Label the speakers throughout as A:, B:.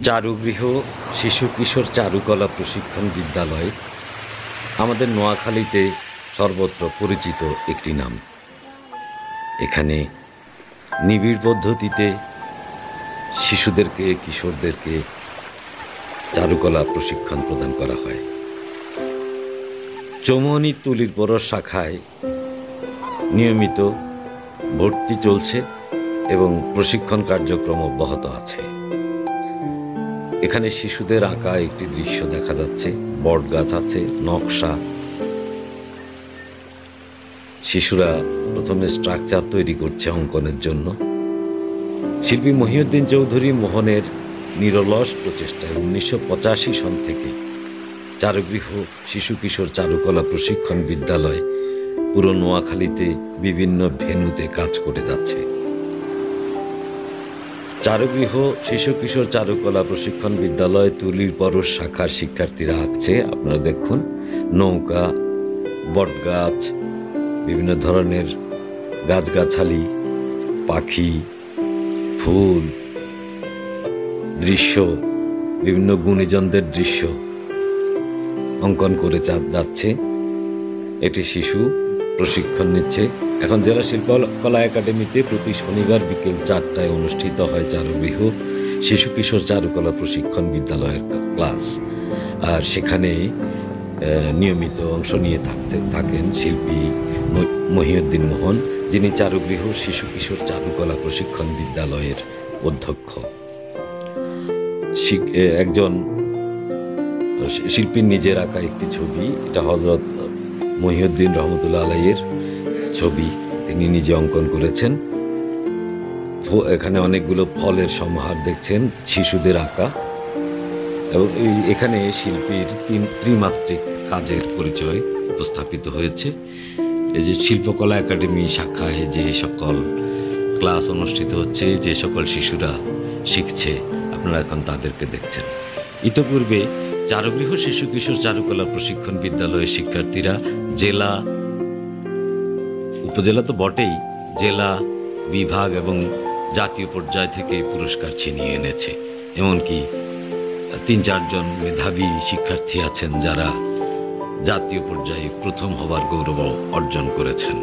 A: চারুগৃহ শিশু কিশোর চারুকলা প্রশিক্ষণ বিদ্যালয় আমাদের নোয়াখালীতে সর্বত্র পরিচিত একটি নাম। এখানে নিবিড় পদ্ধতিতে শিশুদেরকে কিশোরদেরকে চারুকলা প্রশিক্ষণ প্রদান করা হয়। চৌমুহনী তুলির পরশ শাখায় নিয়মিত ভর্তি চলছে এবং প্রশিক্ষণ কার্যক্রম অব্যাহত আছে। এখানে শিশুদের আঁকা একটি দৃশ্য দেখা যাচ্ছে, বট গাছ আছে, নকশা। শিশুরা প্রথমে স্ট্রাকচার তৈরি করছে অঙ্কনের জন্য। শিল্পী মহিউদ্দিন চৌধুরী মোহনের নিরলস প্রচেষ্টায় 1985 সন থেকে চারুগৃহ শিশু কিশোর চারুকলা প্রশিক্ষণ বিদ্যালয় পুরো নোয়াখালীতে বিভিন্ন ভেন্যুতে কাজ করে যাচ্ছে। চারুগৃহ শিশু কিশোর চারুকলা প্রশিক্ষণ বিদ্যালয় তুলির পরশ শাখার শিক্ষার্থীরা আঁকছে। আপনারা দেখুন, নৌকা, বটগাছ, বিভিন্ন ধরনের গাছগাছালি, পাখি, ফুল, দৃশ্য, বিভিন্ন গুণীজনদের দৃশ্য অঙ্কন করে যাচ্ছে। এটি শিশু প্রশিক্ষণ নিচ্ছে। এখন জেলা শিল্পকলা একাডেমিতে প্রতি শনিবার বিকেল 4টায় অনুষ্ঠিত হয় চারুগৃহ শিশু কিশোর চারুকলা প্রশিক্ষণ বিদ্যালয়ের ক্লাস। আর সেখানে নিয়মিত অংশ নিয়ে থাকেন শিল্পী মহিউদ্দিন মোহন, যিনি চারুগৃহ শিশু কিশোর চারুকলা প্রশিক্ষণ বিদ্যালয়ের অধ্যক্ষ। একজন শিল্পীর নিজের আঁকা একটি ছবি, এটা হযরত মহিউদ্দিন রহমতুল্লাহ আলাইয়ের ছবি, তিনি নিজে অঙ্কন করেছেন। এখানে অনেকগুলো ফলের সমাহার দেখছেন, শিশুদের আঁকা। এবং এখানে শিল্পীর ত্রিমাত্রিক কাজের পরিচয় উপস্থাপিত হয়েছে। এই যে শিল্পকলা একাডেমি শাখায় যে সকল ক্লাস অনুষ্ঠিত হচ্ছে, যে সকল শিশুরা শিখছে, আপনারা এখন তাদেরকে দেখছেন। ইতোপূর্বে চারুগৃহ শিশু কিশোর চারুকলা প্রশিক্ষণ বিদ্যালয়ের শিক্ষার্থীরা জেলা, উপজেলা তো বটেই, জেলা, বিভাগ এবং জাতীয় পর্যায় থেকে পুরস্কার ছিনিয়ে এনেছে। এমনকি 3-4 জন মেধাবী শিক্ষার্থী আছেন যারা জাতীয় পর্যায়ে প্রথম হবার গৌরব অর্জন করেছেন।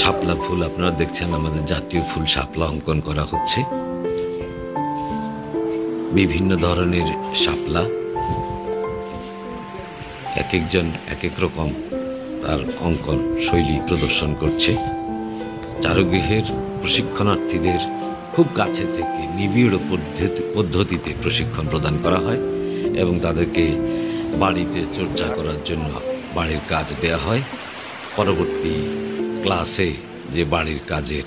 A: শাপলা ফুল আপনারা দেখছেন, আমাদের জাতীয় ফুল শাপলা অঙ্কন করা হচ্ছে। বিভিন্ন ধরনের শাপলা, এক একজন এক এক রকম তার অঙ্কন শৈলী প্রদর্শন করছে। চারুগৃহের প্রশিক্ষণার্থীদের খুব কাছে থেকে নিবিড় পদ্ধতিতে প্রশিক্ষণ প্রদান করা হয় এবং তাদেরকে বাড়িতে চর্চা করার জন্য বাড়ির কাজ দেয়া হয়। পরবর্তী ক্লাসে যে বাড়ির কাজের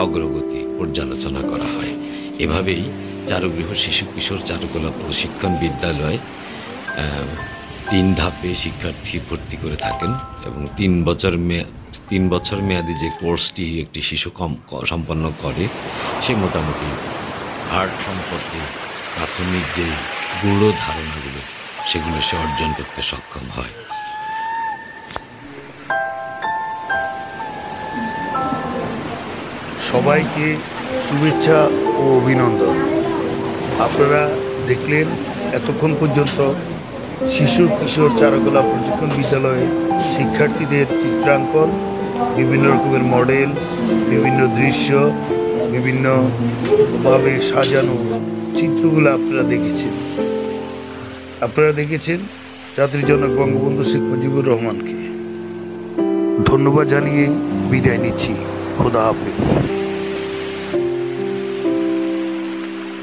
A: অগ্রগতি পর্যালোচনা করা হয়। এভাবেই চারুগৃহ শিশু কিশোর চারুকলা প্রশিক্ষণ বিদ্যালয় 3 ধাপে শিক্ষার্থী ভর্তি করে থাকেন এবং 3 বছর মেয়াদী যে কোর্সটি একটি শিশু সম্পন্ন করে, সে মোটামুটি আর্ট সম্পর্কে প্রাথমিক যে গূঢ় ধারণাগুলো, সেগুলো সে অর্জন করতে সক্ষম হয়।
B: সবাইকে শুভেচ্ছা ও অভিনন্দন। আপনারা দেখলেন এতক্ষণ পর্যন্ত শিশু কিশোর চারুকলা প্রশিক্ষণ বিদ্যালয়ে শিক্ষার্থীদের চিত্রাঙ্কন, বিভিন্ন রকমের মডেল, বিভিন্ন দৃশ্য, বিভিন্নভাবে সাজানো চিত্রগুলো আপনারা দেখেছেন জাতির জনক বঙ্গবন্ধু শেখ মুজিবুর রহমানকে। ধন্যবাদ জানিয়ে বিদায় নিচ্ছি। খোদা হাফেজ।